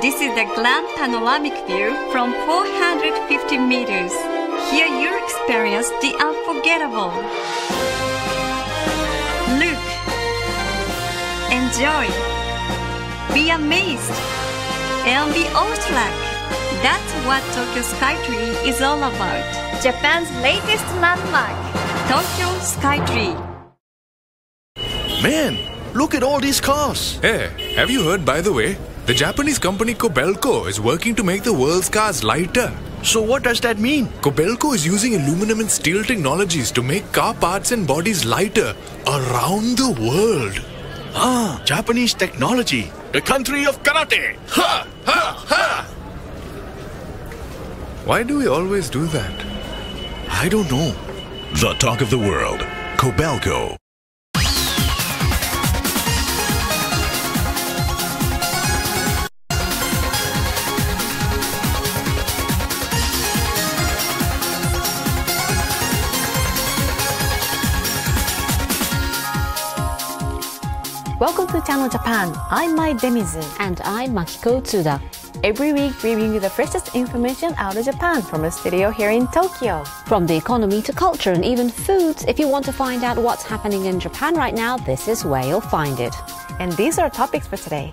This is the grand panoramic view from 450 meters. Here you'll experience the unforgettable. Look, enjoy, be amazed, and be awestruck. That's what Tokyo Skytree is all about. Japan's latest landmark, Tokyo Skytree. Man, look at all these cars. Hey, have you heard, by the way? The Japanese company Kobelco is working to make the world's cars lighter. So what does that mean? Kobelco is using aluminum and steel technologies to make car parts and bodies lighter around the world. Ah, Japanese technology. The country of karate. Ha! Ha! Ha! Why do we always do that? I don't know. The talk of the world. Kobelco. Welcome to Channel Japan. I'm Mai Demizu. And I'm Makiko Tsuda. Every week, we bring you the freshest information out of Japan from a studio here in Tokyo. From the economy to culture and even foods, if you want to find out what's happening in Japan right now, this is where you'll find it. And these are topics for today.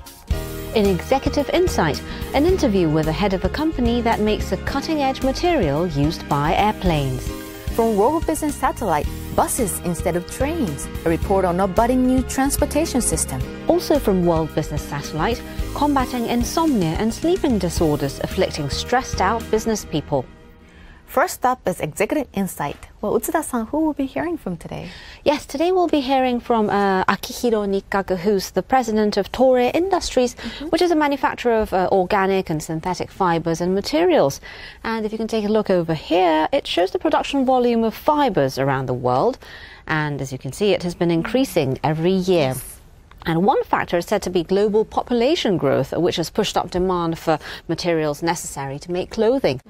In Executive Insight, an interview with the head of a company that makes a cutting-edge material used by airplanes. From World Business Satellite, buses instead of trains, a report on a budding new transportation system. Also from World Business Satellite, combating insomnia and sleeping disorders afflicting stressed-out business people. First up is Executive Insight. Well, Utsuda-san, who will be hearing from today? Yes, today we'll be hearing from Akihiro Nikkaku, who's the president of Toray Industries, which is a manufacturer of organic and synthetic fibers and materials. And if you can take a look over here, it shows the production volume of fibers around the world. And as you can see, it has been increasing every year. Yes. And one factor is said to be global population growth, which has pushed up demand for materials necessary to make clothing.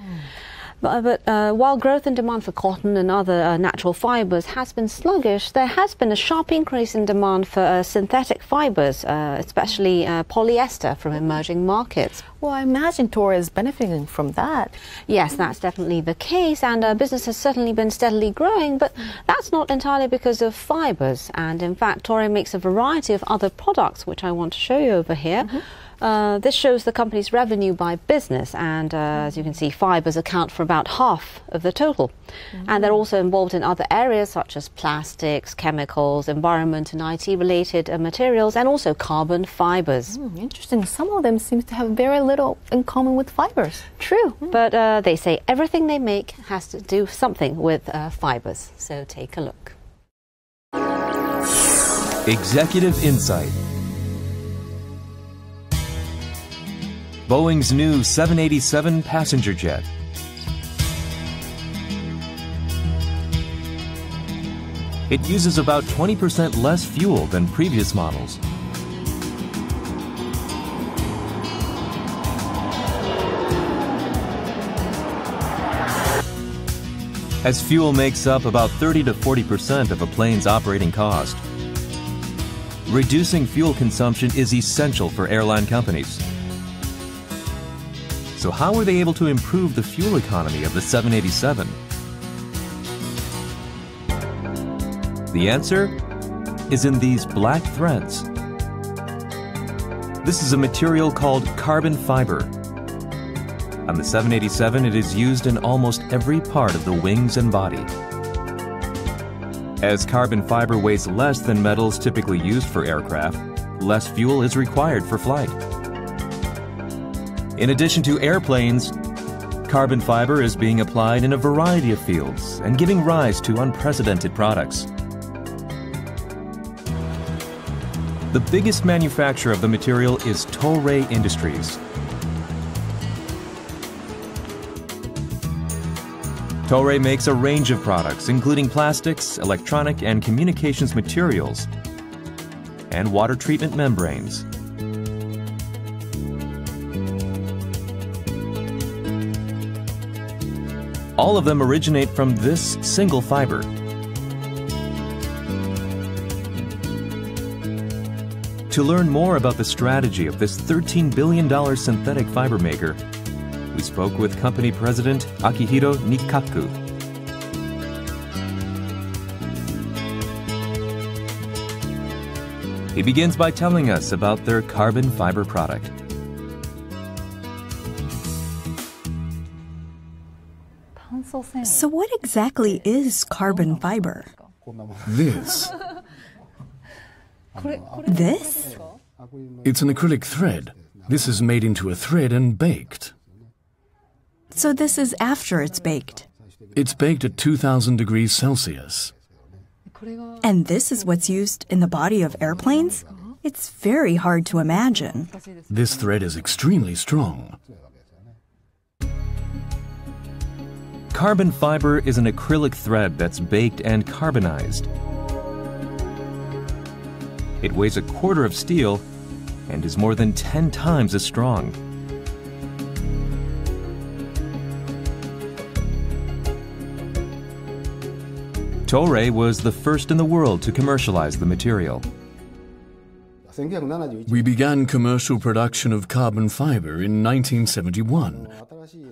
But while growth in demand for cotton and other natural fibers has been sluggish, there has been a sharp increase in demand for synthetic fibers, especially polyester from emerging markets. Well, I imagine Toray is benefiting from that. Yes, that's definitely the case, and business has certainly been steadily growing, but that's not entirely because of fibers. And in fact, Toray makes a variety of other products, which I want to show you over here. This shows the company's revenue by business, and as you can see, fibers account for about half of the total. And they're also involved in other areas such as plastics, chemicals, environment and IT-related materials, and also carbon fibers. Interesting. Some of them seem to have very little in common with fibers. True, but they say everything they make has to do something with fibers. So take a look. Executive Insight. Boeing's new 787 passenger jet. It uses about 20% less fuel than previous models. As fuel makes up about 30 to 40% of a plane's operating cost. Reducing fuel consumption is essential for airline companies. So how were they able to improve the fuel economy of the 787? The answer is in these black threads. This is a material called carbon fiber. On the 787, it is used in almost every part of the wings and body. As carbon fiber weighs less than metals typically used for aircraft, less fuel is required for flight. In addition to airplanes, carbon fiber is being applied in a variety of fields and giving rise to unprecedented products. The biggest manufacturer of the material is Toray Industries. Toray makes a range of products, including plastics, electronic and communications materials, and water treatment membranes. All of them originate from this single fiber. To learn more about the strategy of this $13 billion synthetic fiber maker, we spoke with company president Akihiro Nikkaku. He begins by telling us about their carbon fiber product. So what exactly is carbon fiber? This. This? It's an acrylic thread. This is made into a thread and baked. So this is after it's baked. It's baked at 2000 degrees Celsius. And this is what's used in the body of airplanes? It's very hard to imagine. This thread is extremely strong. Carbon fiber is an acrylic thread that's baked and carbonized. It weighs a quarter of steel and is more than 10 times as strong. Toray was the first in the world to commercialize the material. We began commercial production of carbon fiber in 1971.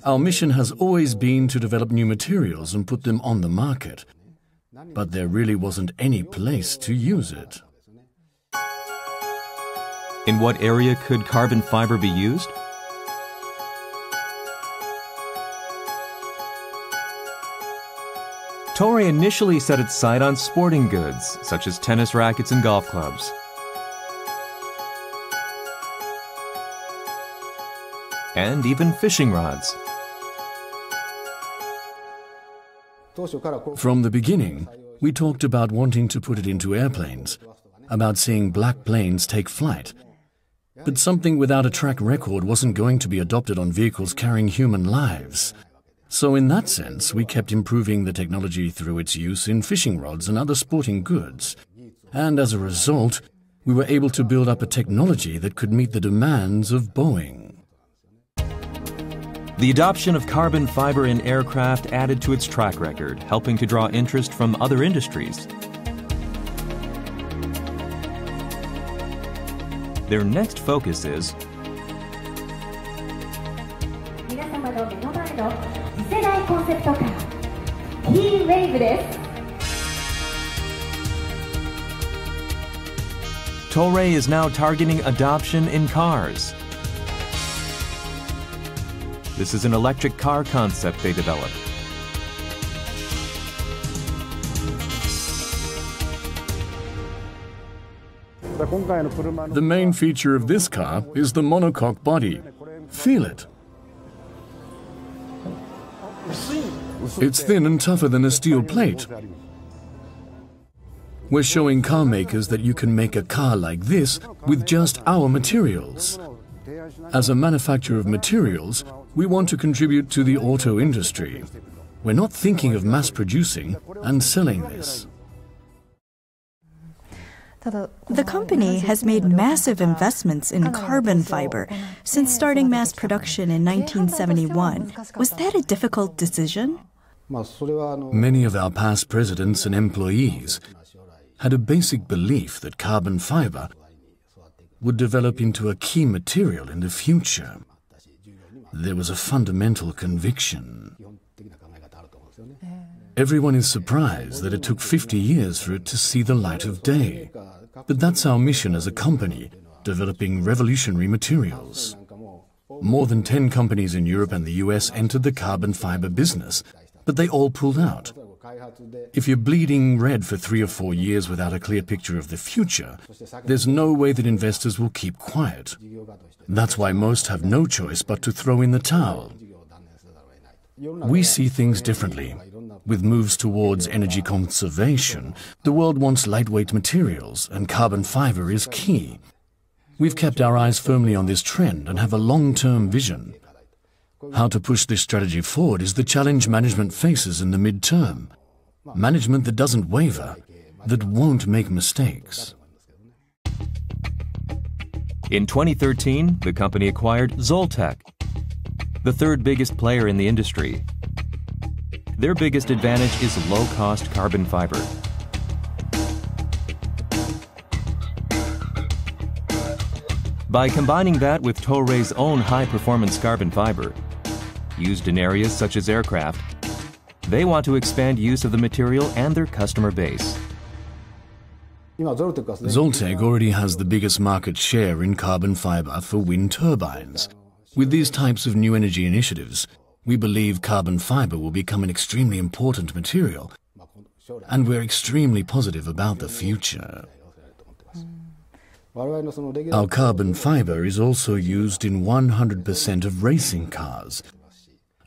Our mission has always been to develop new materials and put them on the market. But there really wasn't any place to use it. In what area could carbon fiber be used? Toray initially set its sight on sporting goods, such as tennis rackets and golf clubs. And even fishing rods. From the beginning, we talked about wanting to put it into airplanes, about seeing black planes take flight. But something without a track record wasn't going to be adopted on vehicles carrying human lives. So in that sense, we kept improving the technology through its use in fishing rods and other sporting goods. And as a result, we were able to build up a technology that could meet the demands of Boeing. The adoption of carbon fiber in aircraft added to its track record, helping to draw interest from other industries. Their next focus is Toray is now targeting adoption in cars. This is an electric car concept they developed. The main feature of this car is the monocoque body. Feel it. It's thin and tougher than a steel plate. We're showing car makers that you can make a car like this with just our materials. As a manufacturer of materials, we want to contribute to the auto industry. We're not thinking of mass producing and selling this. The company has made massive investments in carbon fiber since starting mass production in 1971. Was that a difficult decision? Many of our past presidents and employees had a basic belief that carbon fiber would develop into a key material in the future. There was a fundamental conviction. Everyone is surprised that it took 50 years for it to see the light of day. But that's our mission as a company, developing revolutionary materials. More than 10 companies in Europe and the US entered the carbon fiber business, but they all pulled out. If you're bleeding red for 3 or 4 years without a clear picture of the future, there's no way that investors will keep quiet. That's why most have no choice but to throw in the towel. We see things differently. With moves towards energy conservation, the world wants lightweight materials, and carbon fiber is key. We've kept our eyes firmly on this trend and have a long-term vision. How to push this strategy forward is the challenge management faces in the mid-term. Management that doesn't waver, that won't make mistakes. In 2013, the company acquired Zoltech, the third biggest player in the industry. Their biggest advantage is low-cost carbon fiber. By combining that with Torei's own high-performance carbon fiber, used in areas such as aircraft, they want to expand use of the material and their customer base. Zoltech already has the biggest market share in carbon fiber for wind turbines. With these types of new energy initiatives, we believe carbon fiber will become an extremely important material, and we're extremely positive about the future. Our carbon fiber is also used in 100% of racing cars,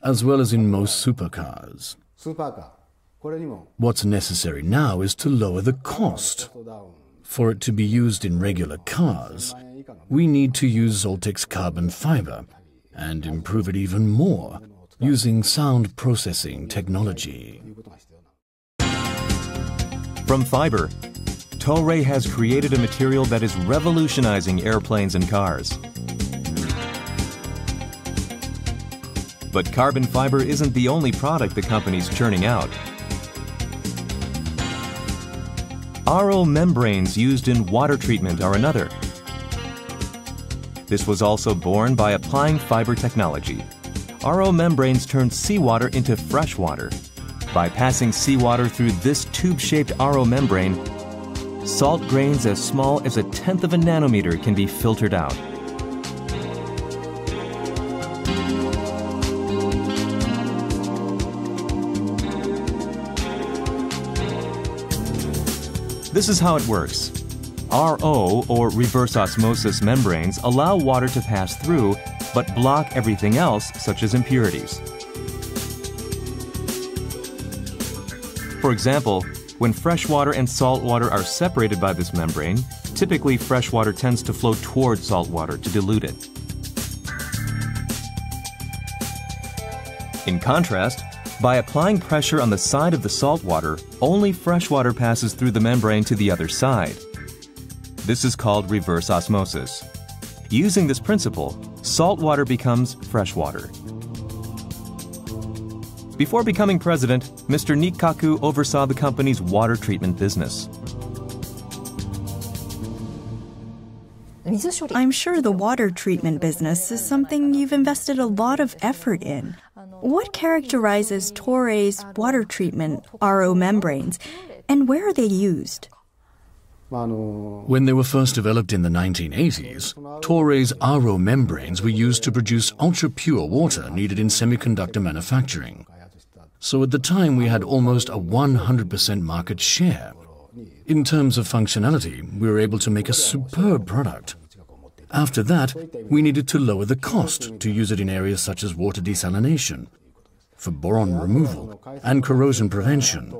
as well as in most supercars. What's necessary now is to lower the cost. For it to be used in regular cars, we need to use Zoltech's carbon fiber and improve it even more using sound processing technology. From fiber, Toray has created a material that is revolutionizing airplanes and cars. But carbon fiber isn't the only product the company's churning out. RO membranes used in water treatment are another. This was also born by applying fiber technology. RO membranes turn seawater into fresh water. By passing seawater through this tube-shaped RO membrane, salt grains as small as 1/10 of a nanometer can be filtered out. This is how it works. RO, or reverse osmosis membranes, allow water to pass through, but block everything else, such as impurities. For example, when fresh water and salt water are separated by this membrane, typically fresh water tends to flow toward salt water to dilute it. In contrast, by applying pressure on the side of the salt water, only fresh water passes through the membrane to the other side. This is called reverse osmosis. Using this principle, salt water becomes fresh water. Before becoming president, Mr. Nikkaku oversaw the company's water treatment business. I'm sure the water treatment business is something you've invested a lot of effort in. What characterizes Toray's water treatment RO membranes, and where are they used? When they were first developed in the 1980s, Toray's RO membranes were used to produce ultra-pure water needed in semiconductor manufacturing. So at the time we had almost a 100% market share. In terms of functionality, we were able to make a superb product. After that, we needed to lower the cost to use it in areas such as water desalination, for boron removal, and corrosion prevention.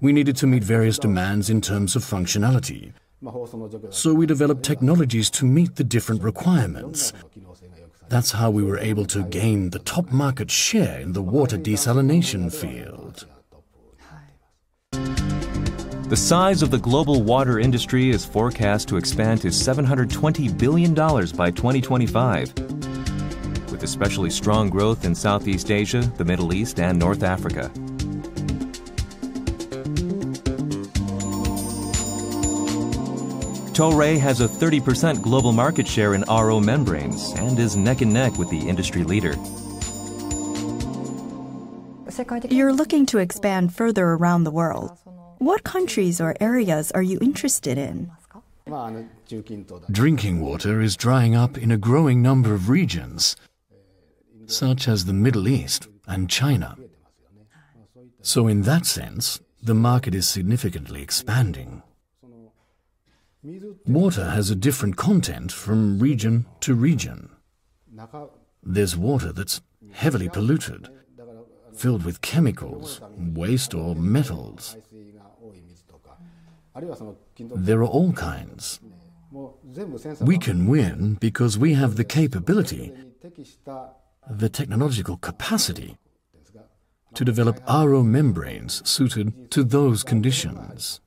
We needed to meet various demands in terms of functionality. So we developed technologies to meet the different requirements. That's how we were able to gain the top market share in the water desalination field. The size of the global water industry is forecast to expand to $720 billion by 2025, with especially strong growth in Southeast Asia, the Middle East, and North Africa. Toray has a 30% global market share in RO membranes and is neck and neck with the industry leader. You're looking to expand further around the world. What countries or areas are you interested in? Drinking water is drying up in a growing number of regions, such as the Middle East and China. So in that sense, the market is significantly expanding. Water has a different content from region to region. There's water that's heavily polluted, filled with chemicals, waste or metals. There are all kinds. We can win because we have the capability, the technological capacity, to develop RO membranes suited to those conditions.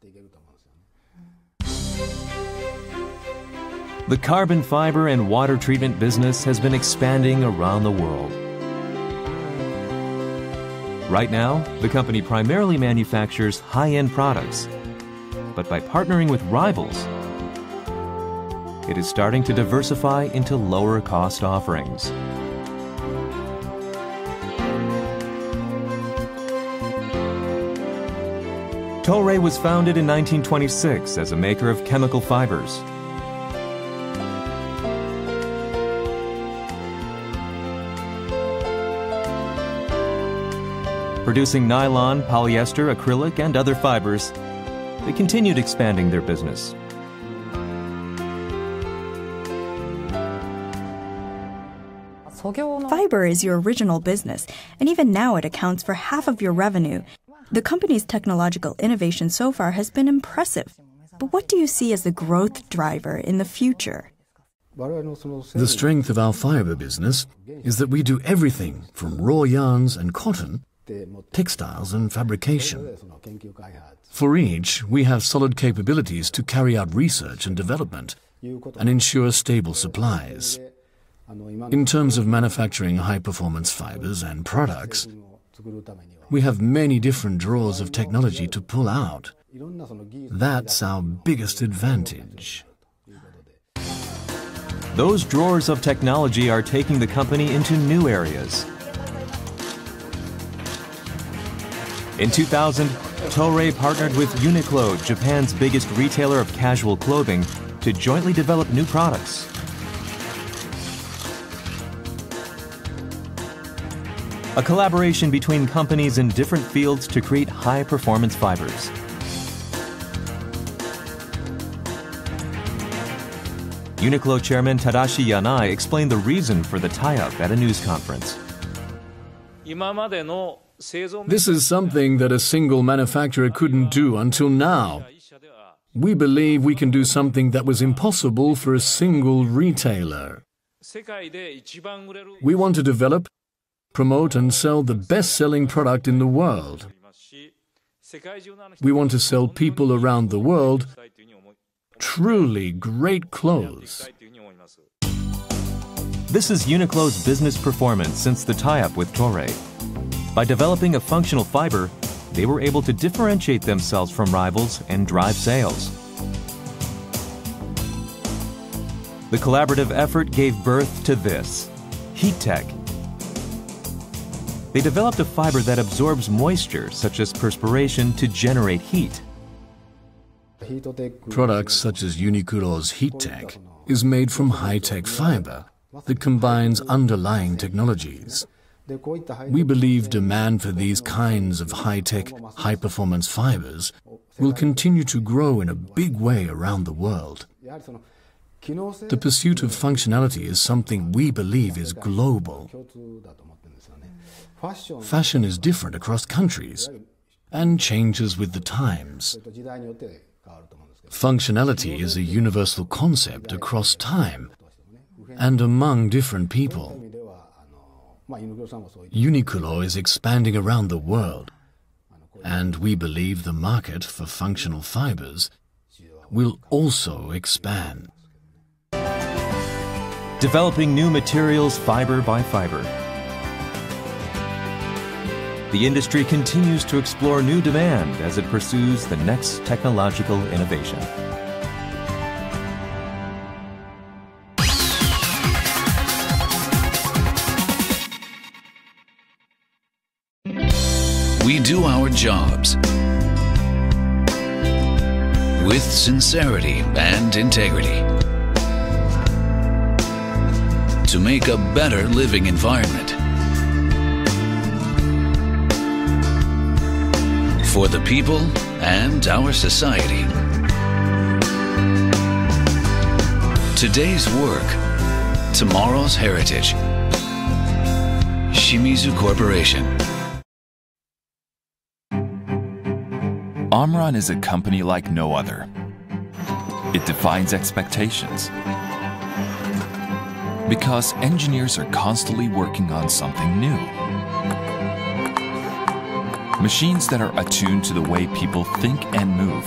The carbon fiber and water treatment business has been expanding around the world. Right now, the company primarily manufactures high-end products, but by partnering with rivals, it is starting to diversify into lower-cost offerings. Toray was founded in 1926 as a maker of chemical fibers. Producing nylon, polyester, acrylic, and other fibers, they continued expanding their business. Fiber is your original business, and even now it accounts for half of your revenue. The company's technological innovation so far has been impressive. But what do you see as the growth driver in the future? The strength of our fiber business is that we do everything from raw yarns and cotton, textiles and fabrication. For each, we have solid capabilities to carry out research and development and ensure stable supplies. In terms of manufacturing high-performance fibers and products, we have many different drawers of technology to pull out. That's our biggest advantage. Those drawers of technology are taking the company into new areas. In 2000, Toray partnered with Uniqlo, Japan's biggest retailer of casual clothing, to jointly develop new products. A collaboration between companies in different fields to create high-performance fibers. Uniqlo chairman Tadashi Yanai explained the reason for the tie-up at a news conference. This is something that a single manufacturer couldn't do until now. We believe we can do something that was impossible for a single retailer. We want to develop, promote and sell the best-selling product in the world. We want to sell people around the world truly great clothes. This is Uniqlo's business performance since the tie-up with Toray. By developing a functional fiber, they were able to differentiate themselves from rivals and drive sales. The collaborative effort gave birth to this, HeatTech. They developed a fiber that absorbs moisture, such as perspiration, to generate heat. Products such as Uniqlo's HeatTech is made from high-tech fiber that combines underlying technologies. We believe demand for these kinds of high-tech, high-performance fibers will continue to grow in a big way around the world. The pursuit of functionality is something we believe is global. Fashion is different across countries and changes with the times. Functionality is a universal concept across time and among different people. Uniqlo is expanding around the world, and we believe the market for functional fibers will also expand. Developing new materials fiber by fiber. The industry continues to explore new demand as it pursues the next technological innovation. We do our jobs with sincerity and integrity to make a better living environment for the people and our society. Today's work, tomorrow's heritage. Shimizu Corporation. Omron is a company like no other. It defines expectations because engineers are constantly working on something new. Machines that are attuned to the way people think and move.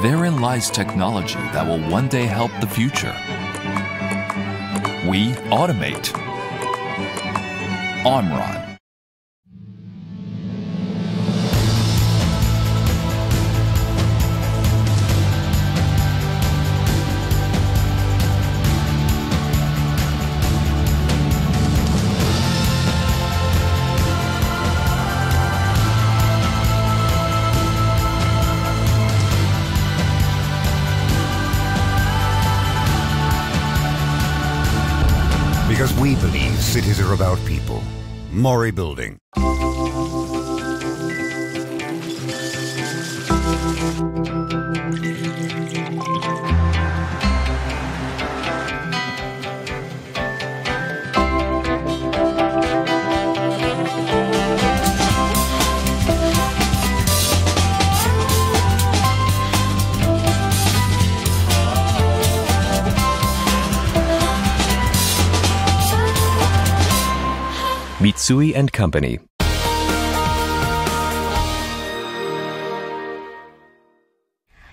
Therein lies technology that will one day help the future. We automate. Omron. Because we believe cities are about people. Mori Building. Mitsui and Company.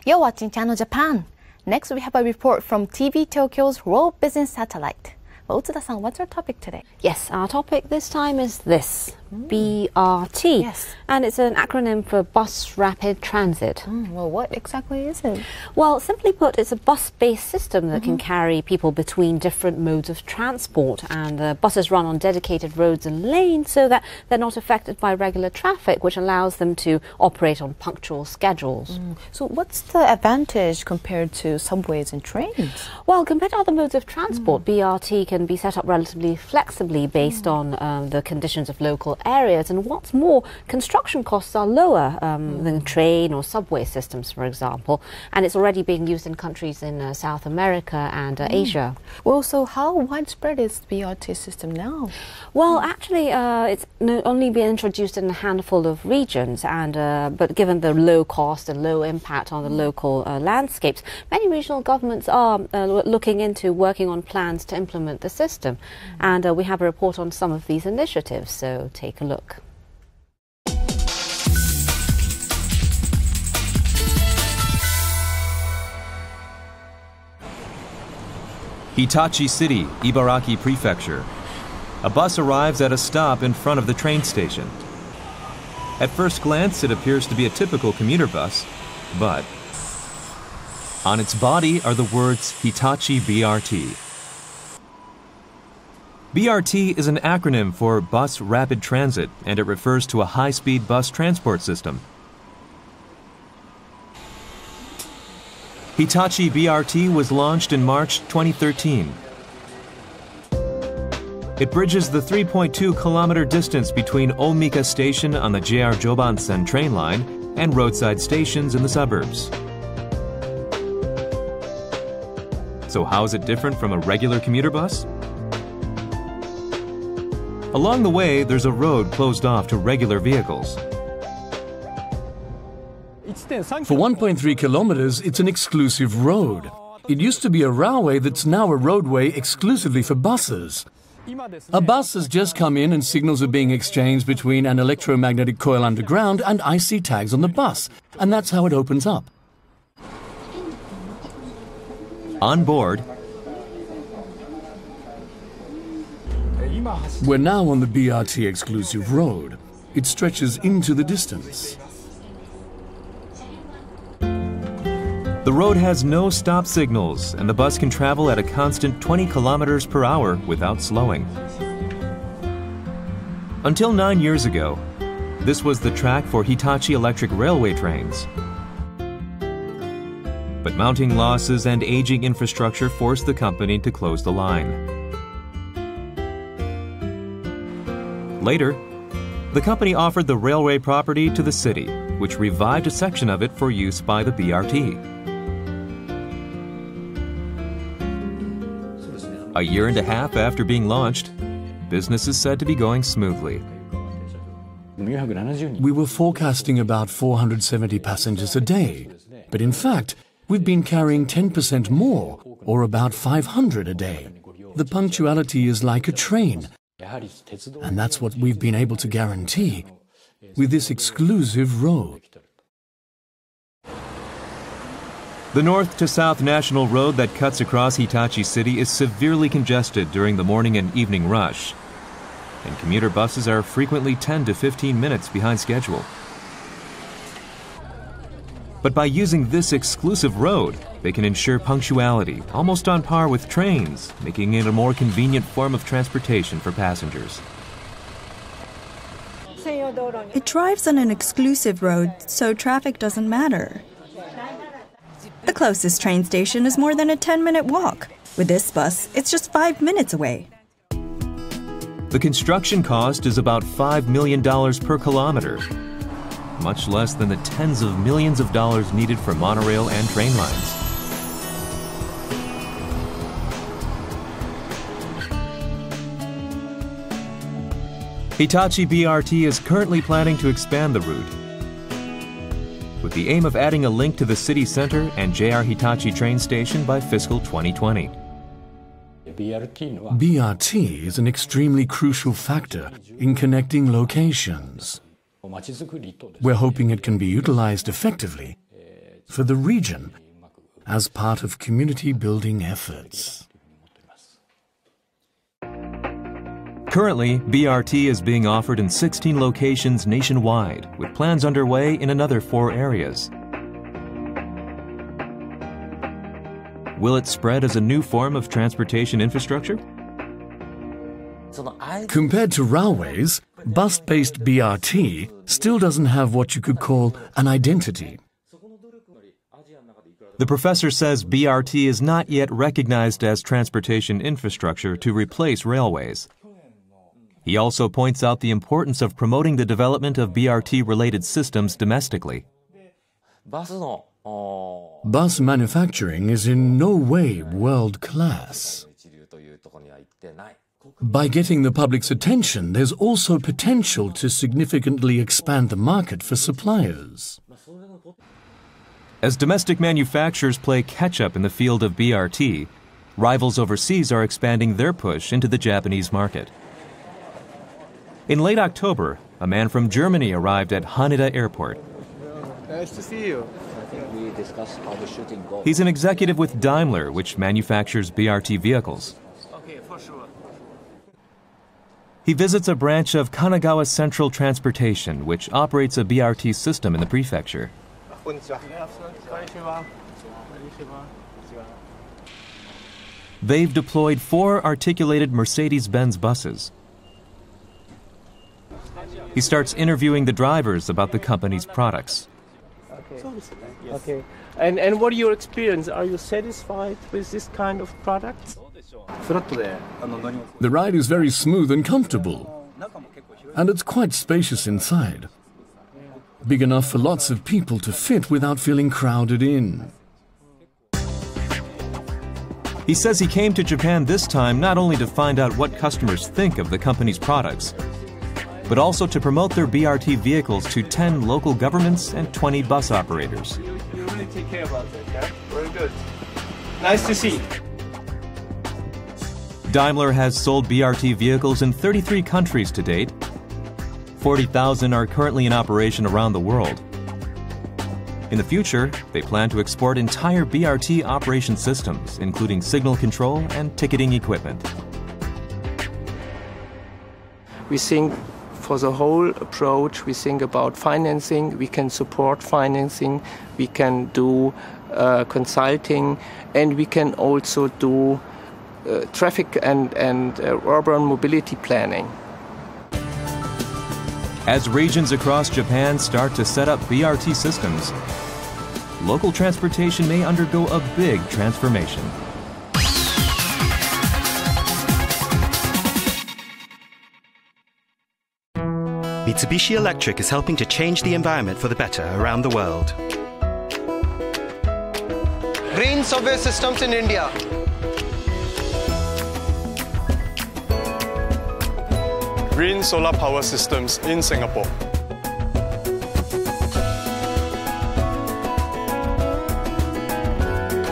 You're watching Channel Japan. Next, we have a report from TV Tokyo's World Business Satellite. Otsuda-san, what's our topic today? Yes, our topic this time is this, BRT. Yes. And it's an acronym for Bus Rapid Transit. Well, what exactly is it? Well, simply put, it's a bus-based system that can carry people between different modes of transport. And the buses run on dedicated roads and lanes so that they're not affected by regular traffic, which allows them to operate on punctual schedules. So what's the advantage compared to subways and trains? Well, compared to other modes of transport, BRT can be set up relatively flexibly based on the conditions of local areas. And what's more, construction costs are lower than train or subway systems, for example. And it's already being used in countries in South America and Asia. Well, so how widespread is the BRT system now? Well, actually, it's only been introduced in a handful of regions. And but given the low cost and low impact on the local landscapes, many regional governments are looking into working on plans to implement the system. And we have a report on some of these initiatives, so take a look. Hitachi City, Ibaraki Prefecture. A bus arrives at a stop in front of the train station. At first glance, it appears to be a typical commuter bus, but on its body are the words Hitachi BRT. BRT is an acronym for Bus Rapid Transit, and it refers to a high-speed bus transport system. Hitachi BRT was launched in March 2013. It bridges the 3.2-kilometer distance between Omika Station on the JR Jobansen train line and roadside stations in the suburbs. So how is it different from a regular commuter bus? Along the way, there's a road closed off to regular vehicles. For 1.3 kilometers, it's an exclusive road. It used to be a railway that's now a roadway exclusively for buses. A bus has just come in and signals are being exchanged between an electromagnetic coil underground and IC tags on the bus. And that's how it opens up. On board, we're now on the BRT exclusive road. It stretches into the distance. the road has no stop signals, and the bus can travel at a constant 20 kilometers per hour without slowing. Until 9 years ago, this was the track for Hitachi Electric Railway trains. But mounting losses and aging infrastructure forced the company to close the line. Later, the company offered the railway property to the city, which revived a section of it for use by the BRT. A year and a half after being launched, business is said to be going smoothly. We were forecasting about 470 passengers a day, but in fact, we've been carrying 10% more, or about 500 a day. The punctuality is like a train, and that's what we've been able to guarantee with this exclusive road. The north to south national road that cuts across Hitachi City is severely congested during the morning and evening rush, and commuter buses are frequently 10 to 15 minutes behind schedule. But by using this exclusive road, they can ensure punctuality, almost on par with trains, making it a more convenient form of transportation for passengers. It drives on an exclusive road, so traffic doesn't matter. The closest train station is more than a 10-minute walk. With this bus, it's just 5 minutes away. The construction cost is about $5 million per kilometer, much less than the tens of millions of dollars needed for monorail and train lines. Hitachi BRT is currently planning to expand the route, with the aim of adding a link to the city center and JR Hitachi train station by fiscal 2020. BRT is an extremely crucial factor in connecting locations. We're hoping it can be utilized effectively for the region as part of community building efforts. Currently, BRT is being offered in 16 locations nationwide, with plans underway in another 4 areas. Will it spread as a new form of transportation infrastructure? Compared to railways, bus-based BRT still doesn't have what you could call an identity. The professor says BRT is not yet recognized as transportation infrastructure to replace railways. He also points out the importance of promoting the development of BRT-related systems domestically. Bus manufacturing is in no way world-class. By getting the public's attention, there's also potential to significantly expand the market for suppliers. As domestic manufacturers play catch-up in the field of BRT, rivals overseas are expanding their push into the Japanese market. In late October, a man from Germany arrived at Haneda Airport. Nice to see you. We discussed how the shooting goes. He's an executive with Daimler, which manufactures BRT vehicles. Okay, for sure. He visits a branch of Kanagawa Central Transportation, which operates a BRT system in the prefecture. They've deployed 4 articulated Mercedes-Benz buses. He starts interviewing the drivers about the company's products. Okay. And what are your experience? Are you satisfied with this kind of product? The ride is very smooth and comfortable, and it's quite spacious inside. Big enough for lots of people to fit without feeling crowded in. He says he came to Japan this time not only to find out what customers think of the company's products, but also to promote their BRT vehicles to 10 local governments and 20 bus operators. You really take care about that, yeah? Very good. Nice to see. Daimler has sold BRT vehicles in 33 countries to date. 40,000 are currently in operation around the world. In the future, they plan to export entire BRT operation systems, including signal control and ticketing equipment. We think for the whole approach, we think about financing. We can support financing, we can do consulting, and we can also do traffic and urban mobility planning. As regions across Japan start to set up BRT systems, local transportation may undergo a big transformation. Mitsubishi Electric is helping to change the environment for the better around the world. Green subway systems in India. Green solar power systems in Singapore.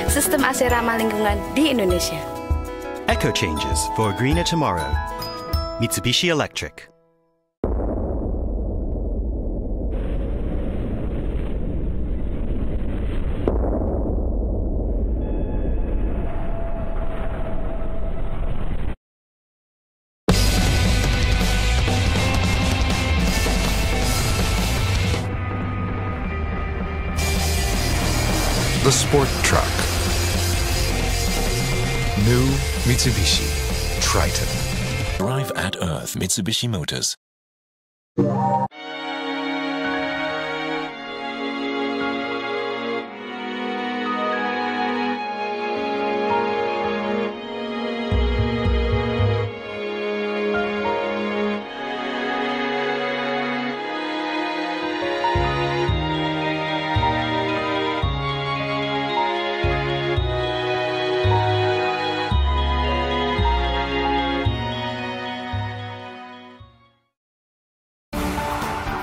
Sistem AC ramah lingkungan di Indonesia. Eco changes for a greener tomorrow. Mitsubishi Electric. The sport truck. New Mitsubishi Triton. Drive at Earth Mitsubishi Motors.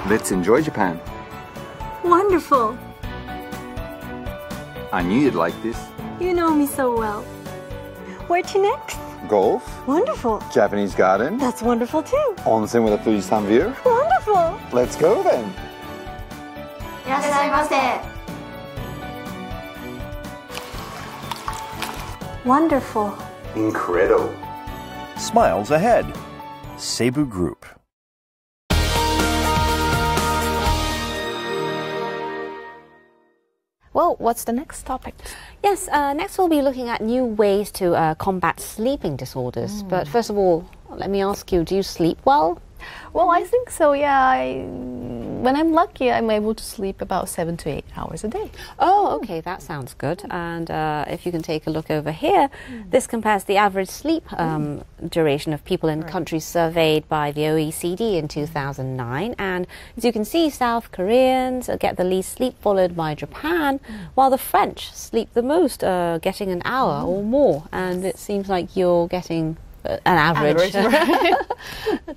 Let's enjoy Japan. Wonderful. I knew you'd like this. You know me so well. Where to next? Golf. Wonderful. Japanese garden. That's wonderful too. Onsen with a Fujisan view. Wonderful. Let's go then. いらっしゃいませ. Wonderful. Incredible. Smiles ahead. Seibu Group. Well, what's the next topic? Yes, next we'll be looking at new ways to combat sleeping disorders. But first of all, let me ask you, do you sleep well? Well, I think so, yeah. When I'm lucky, I'm able to sleep about 7 to 8 hours a day. Oh, okay, that sounds good. And if you can take a look over here, this compares the average sleep duration of people in countries surveyed by the OECD in 2009. And as you can see, South Koreans get the least sleep, followed by Japan, while the French sleep the most, getting an hour or more. And it seems like you're getting an average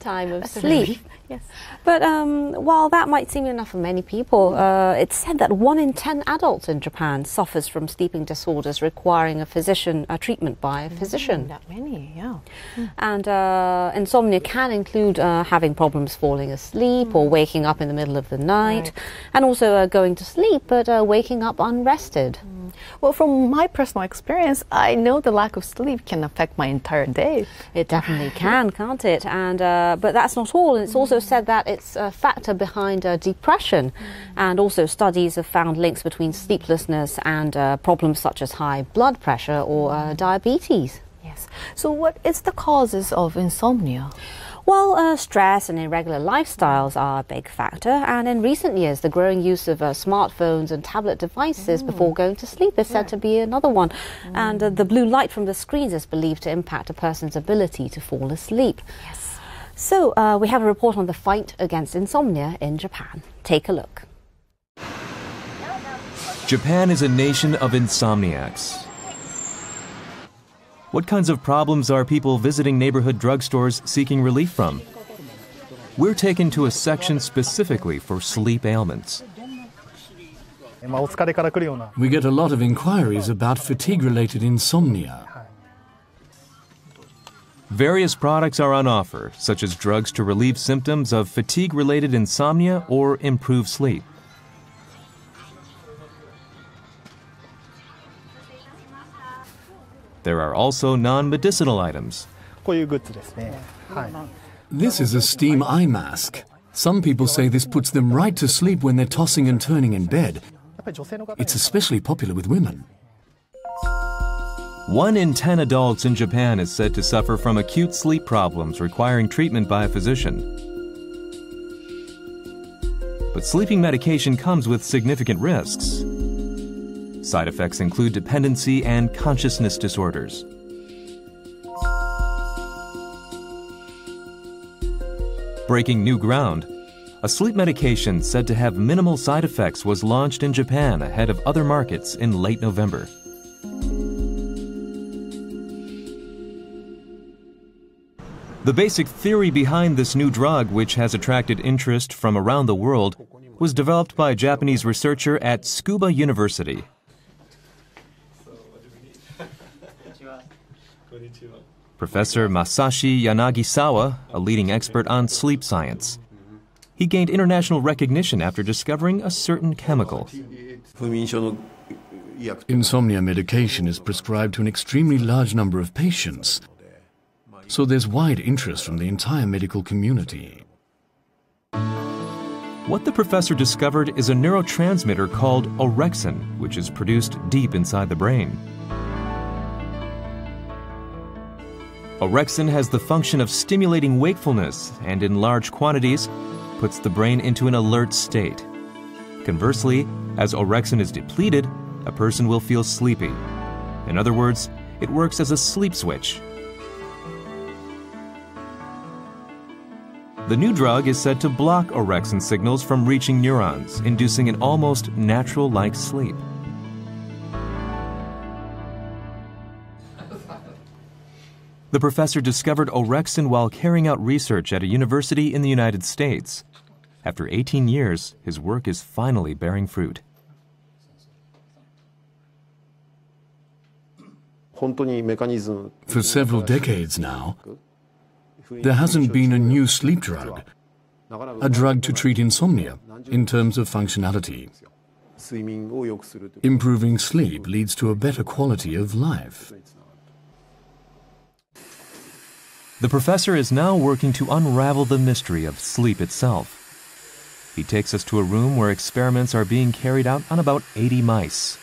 time of sleep. Yes. But while that might seem enough for many people, it's said that 1 in 10 adults in Japan suffers from sleeping disorders requiring a treatment by a physician. That many, yeah. And insomnia can include having problems falling asleep or waking up in the middle of the night, and also going to sleep but waking up unrested. Well, from my personal experience, I know the lack of sleep can affect my entire day. It definitely can, can't it? And but that's not all. It's also said that it's a factor behind depression, and also studies have found links between sleeplessness and problems such as high blood pressure or diabetes. Yes. So what is the causes of insomnia? Well, stress and irregular lifestyles are a big factor, and in recent years the growing use of smartphones and tablet devices before going to sleep is said to be another one. And the blue light from the screens is believed to impact a person's ability to fall asleep. Yes. So we have a report on the fight against insomnia in Japan. Take a look. Japan is a nation of insomniacs. What kinds of problems are people visiting neighborhood drugstores seeking relief from? We're taken to a section specifically for sleep ailments. We get a lot of inquiries about fatigue-related insomnia. Various products are on offer, such as drugs to relieve symptoms of fatigue-related insomnia or improve sleep. There are also non-medicinal items. This is a steam eye mask. Some people say this puts them right to sleep when they're tossing and turning in bed. It's especially popular with women. 1 in 10 adults in Japan is said to suffer from acute sleep problems requiring treatment by a physician. But sleeping medication comes with significant risks. Side effects include dependency and consciousness disorders. Breaking new ground, a sleep medication said to have minimal side effects was launched in Japan ahead of other markets in late November. The basic theory behind this new drug, which has attracted interest from around the world, was developed by a Japanese researcher at Tsukuba University. Professor Masashi Yanagisawa, a leading expert on sleep science. He gained international recognition after discovering a certain chemical. Insomnia medication is prescribed to an extremely large number of patients, so there's wide interest from the entire medical community. What the professor discovered is a neurotransmitter called orexin, which is produced deep inside the brain. Orexin has the function of stimulating wakefulness and, in large quantities, puts the brain into an alert state. Conversely, as orexin is depleted, a person will feel sleepy. In other words, it works as a sleep switch. The new drug is said to block orexin signals from reaching neurons, inducing an almost natural-like sleep. The professor discovered orexin while carrying out research at a university in the United States. After 18 years, his work is finally bearing fruit. For several decades now, there hasn't been a new sleep drug, a drug to treat insomnia in terms of functionality. Improving sleep leads to a better quality of life. The professor is now working to unravel the mystery of sleep itself. He takes us to a room where experiments are being carried out on about 80 mice.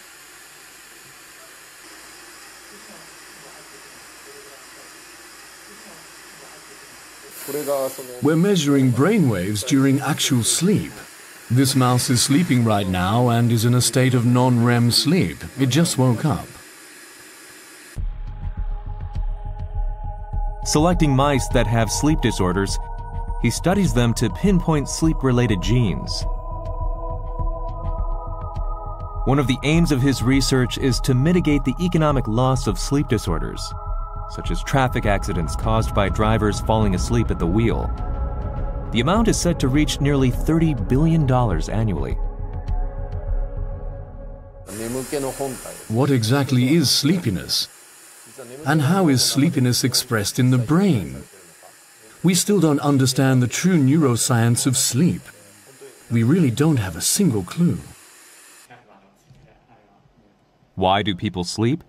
We're measuring brainwaves during actual sleep. This mouse is sleeping right now and is in a state of non-REM sleep. It just woke up. Selecting mice that have sleep disorders, he studies them to pinpoint sleep-related genes. One of the aims of his research is to mitigate the economic loss of sleep disorders, such as traffic accidents caused by drivers falling asleep at the wheel. The amount is said to reach nearly $30 billion annually. What exactly is sleepiness? And how is sleepiness expressed in the brain? We still don't understand the true neuroscience of sleep. We really don't have a single clue. Why do people sleep?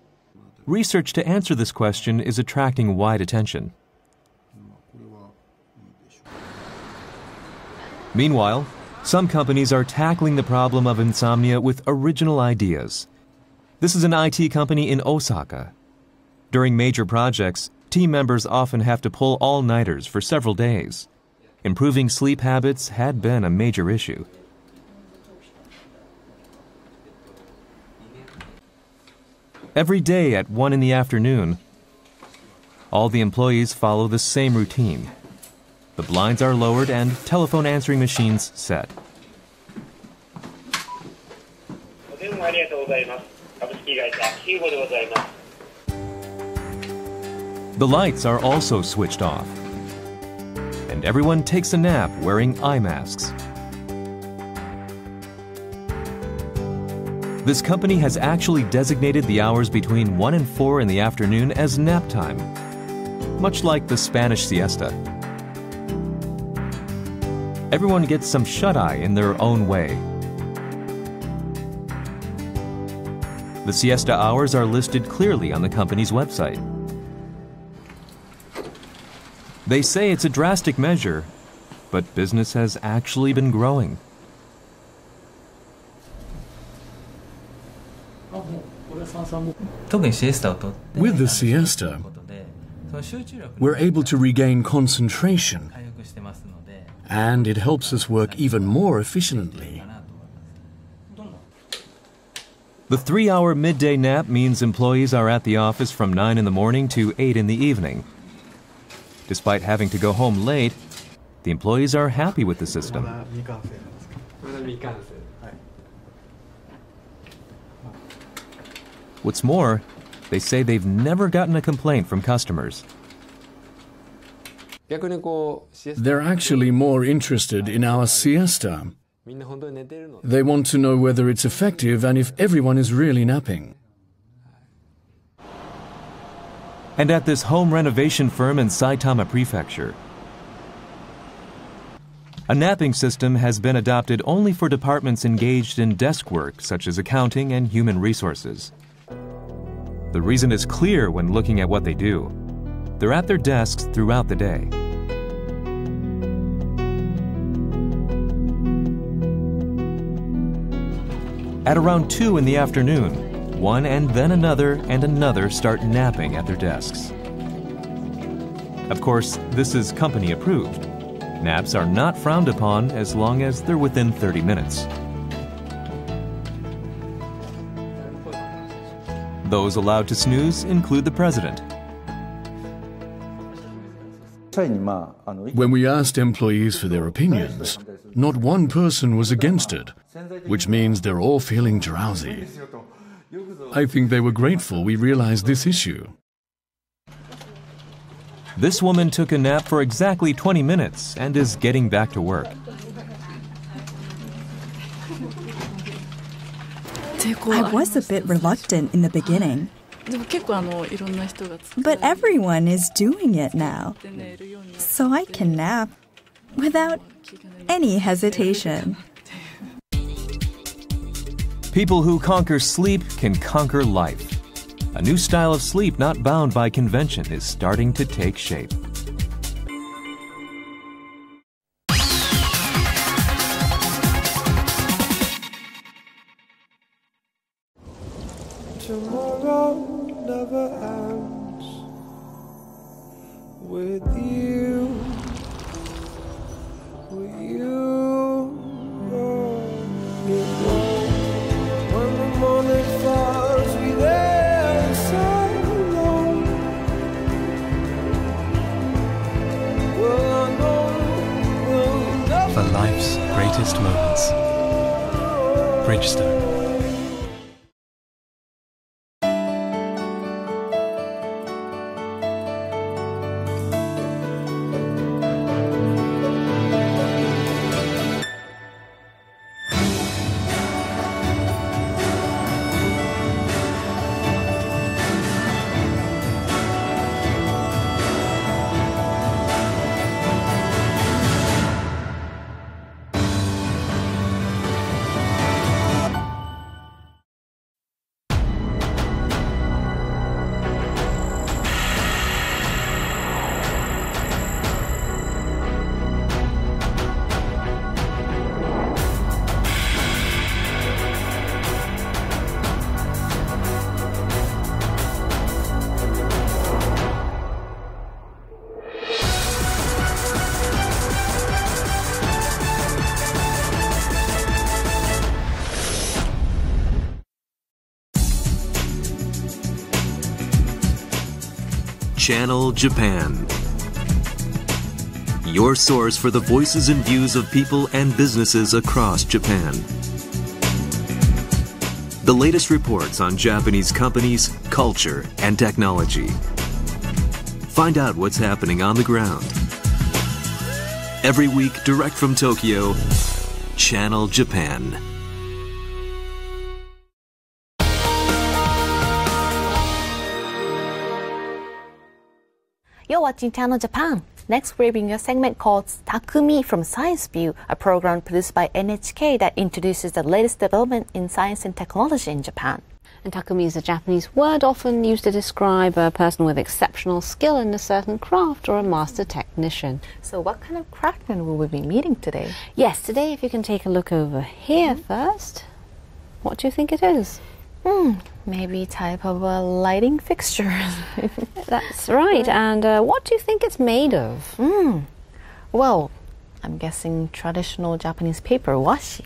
Research to answer this question is attracting wide attention. Meanwhile, some companies are tackling the problem of insomnia with original ideas. This is an IT company in Osaka. During major projects, team members often have to pull all-nighters for several days. Improving sleep habits had been a major issue. Every day at 1 in the afternoon, all the employees follow the same routine. The blinds are lowered and telephone answering machines set. The lights are also switched off, and everyone takes a nap wearing eye masks. This company has actually designated the hours between 1 and 4 in the afternoon as nap time, much like the Spanish siesta. Everyone gets some shut-eye in their own way. The siesta hours are listed clearly on the company's website. They say it's a drastic measure, but business has actually been growing. With the siesta, we're able to regain concentration, and it helps us work even more efficiently. The 3-hour midday nap means employees are at the office from 9 in the morning to 8 in the evening. Despite having to go home late, the employees are happy with the system. What's more, they say they've never gotten a complaint from customers. They're actually more interested in our siesta. They want to know whether it's effective and if everyone is really napping. And at this home renovation firm in Saitama Prefecture, a napping system has been adopted only for departments engaged in desk work such as accounting and human resources. The reason is clear when looking at what they do. They're at their desks throughout the day. At around 2 in the afternoon, one and then another start napping at their desks. Of course, this is company approved. Naps are not frowned upon as long as they're within 30 minutes. Those allowed to snooze include the president. When we asked employees for their opinions, not one person was against it, which means they're all feeling drowsy. I think they were grateful we realized this issue. This woman took a nap for exactly 20 minutes and is getting back to work. I was a bit reluctant in the beginning. But everyone is doing it now. So I can nap without any hesitation. People who conquer sleep can conquer life. A new style of sleep not bound by convention is starting to take shape. Tomorrow never ends with you. With you. When the morning falls, we there so long. Well, I know we'll never. For life's greatest moments. Bridgestone. Channel Japan. Your source for the voices and views of people and businesses across Japan. The latest reports on Japanese companies, culture, and technology. Find out what's happening on the ground. Every week, direct from Tokyo, Channel Japan. You're watching Channel Japan. Next, we're bringing a segment called Takumi from Science View, a program produced by NHK that introduces the latest development in science and technology in Japan. And Takumi is a Japanese word often used to describe a person with exceptional skill in a certain craft or a master technician. So what kind of craftsman will we be meeting today? Yes, today if you can take a look over here first. What do you think it is? Maybe type of a lighting fixture. That's right. And what do you think it's made of? Well, I'm guessing traditional Japanese paper, washi.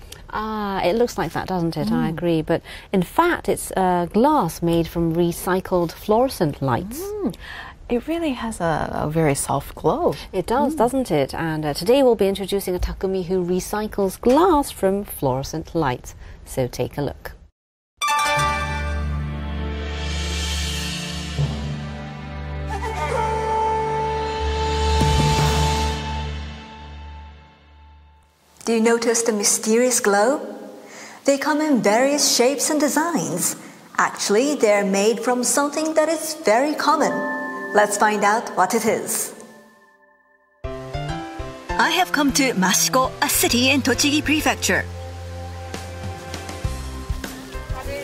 It looks like that, doesn't it? I agree. But in fact, it's glass made from recycled fluorescent lights. It really has a very soft glow. It does, doesn't it? And today we'll be introducing a Takumi who recycles glass from fluorescent lights. So take a look. Do you notice the mysterious glow? They come in various shapes and designs. Actually, they're made from something that is very common. Let's find out what it is. I have come to Mashiko, a city in Tochigi Prefecture.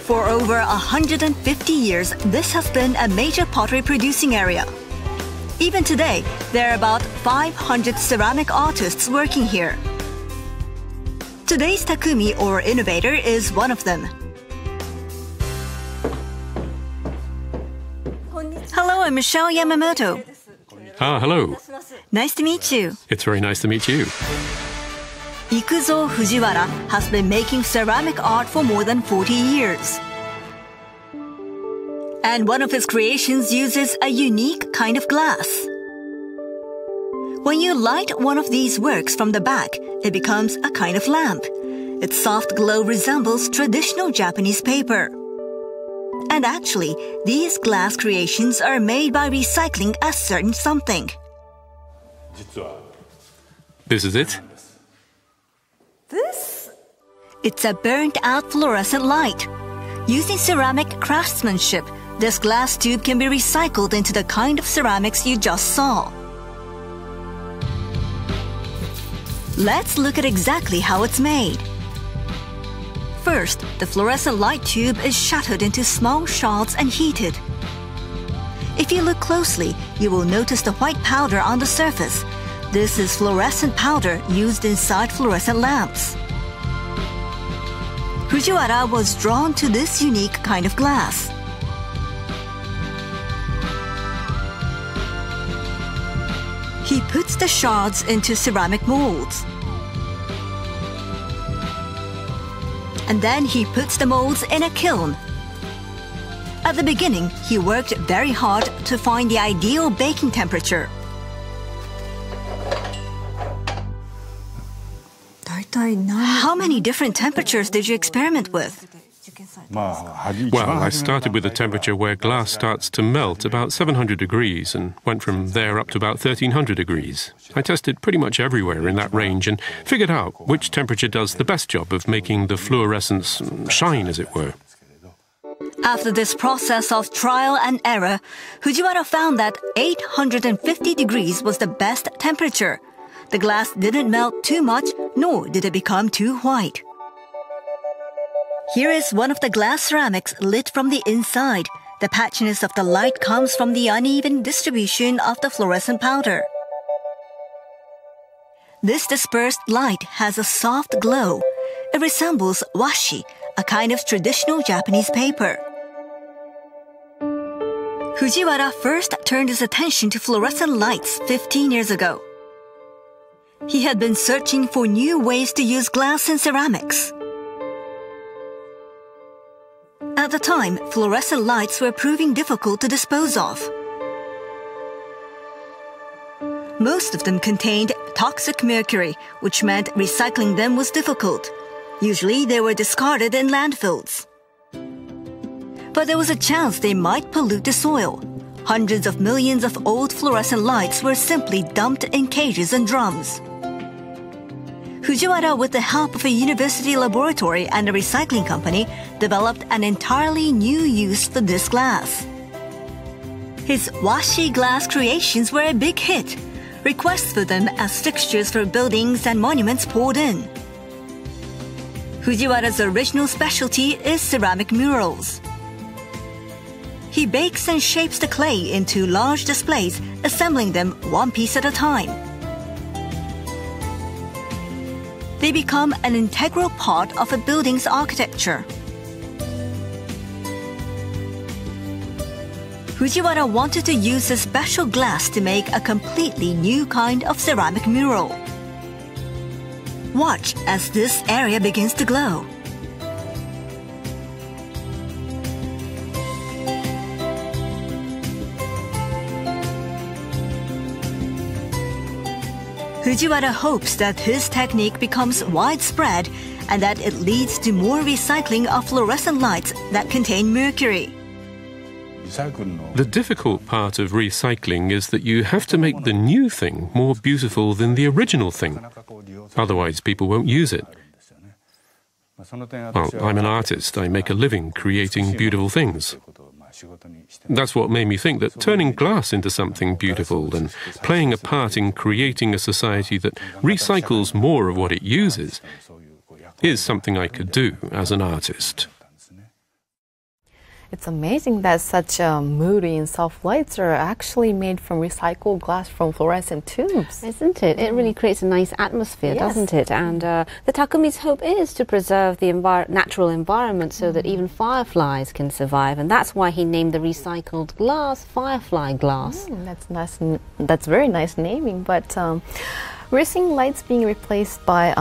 For over 150 years, this has been a major pottery producing area. Even today, there are about 500 ceramic artists working here. Today's Takumi, or innovator, is one of them. Hello, I'm Michelle Yamamoto. Hello. Nice to meet you. It's very nice to meet you. Ikuzo Fujiwara has been making ceramic art for more than 40 years. And one of his creations uses a unique kind of glass. When you light one of these works from the back, it becomes a kind of lamp. Its soft glow resembles traditional Japanese paper. And actually, these glass creations are made by recycling a certain something. This is it? It's a burnt-out fluorescent light. Using ceramic craftsmanship, this glass tube can be recycled into the kind of ceramics you just saw. Let's look at exactly how it's made. First, the fluorescent light tube is shattered into small shards and heated. If you look closely, you will notice the white powder on the surface. This is fluorescent powder used inside fluorescent lamps. Fujiwara was drawn to this unique kind of glass. He puts the shards into ceramic molds. And then he puts the molds in a kiln. At the beginning, he worked very hard to find the ideal baking temperature. How many different temperatures did you experiment with? Well, I started with a temperature where glass starts to melt about 700 degrees and went from there up to about 1300 degrees. I tested pretty much everywhere in that range and figured out which temperature does the best job of making the fluorescence shine, as it were. After this process of trial and error, Fujiwara found that 850 degrees was the best temperature. The glass didn't melt too much, nor did it become too white. Here is one of the glass ceramics lit from the inside. The patchiness of the light comes from the uneven distribution of the fluorescent powder. This dispersed light has a soft glow. It resembles washi, a kind of traditional Japanese paper. Fujiwara first turned his attention to fluorescent lights 15 years ago. He had been searching for new ways to use glass in ceramics. At the time, fluorescent lights were proving difficult to dispose of. Most of them contained toxic mercury, which meant recycling them was difficult. Usually, they were discarded in landfills. But there was a chance they might pollute the soil. Hundreds of millions of old fluorescent lights were simply dumped in cages and drums. Fujiwara, with the help of a university laboratory and a recycling company, developed an entirely new use for this glass. His washi glass creations were a big hit. Requests for them as fixtures for buildings and monuments poured in. Fujiwara's original specialty is ceramic murals. He bakes and shapes the clay into large displays, assembling them one piece at a time. They become an integral part of a building's architecture. Fujiwara wanted to use a special glass to make a completely new kind of ceramic mural. Watch as this area begins to glow. Fujiwara hopes that his technique becomes widespread and that it leads to more recycling of fluorescent lights that contain mercury. The difficult part of recycling is that you have to make the new thing more beautiful than the original thing. Otherwise, people won't use it. Well, I'm an artist. I make a living creating beautiful things. That's what made me think that turning glass into something beautiful and playing a part in creating a society that recycles more of what it uses is something I could do as an artist. It's amazing that such moody and soft lights are actually made from recycled glass from fluorescent tubes. Isn't it? It really creates a nice atmosphere, doesn't it? And the Takumi's hope is to preserve the natural environment so that even fireflies can survive. And that's why he named the recycled glass Firefly Glass. That's nice. That's very nice naming. But we're seeing lights being replaced by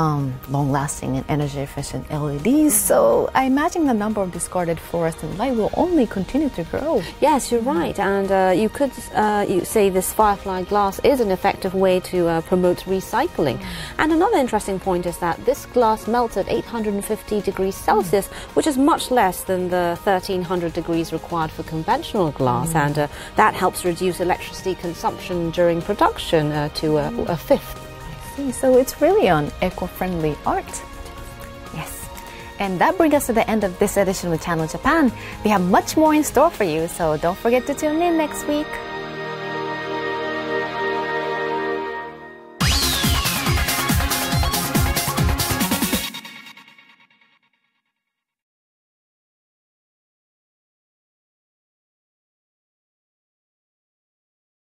long-lasting and energy-efficient LEDs. So I imagine the number of discarded fluorescent light will only continue to grow. Yes, you're right. And you could say this Firefly glass is an effective way to promote recycling. And another interesting point is that this glass melts at 850 degrees Celsius, which is much less than the 1300 degrees required for conventional glass. And that helps reduce electricity consumption during production to a fifth. So it's really an eco-friendly art. Yes. And that brings us to the end of this edition of Channel Japan. We have much more in store for you, so don't forget to tune in next week.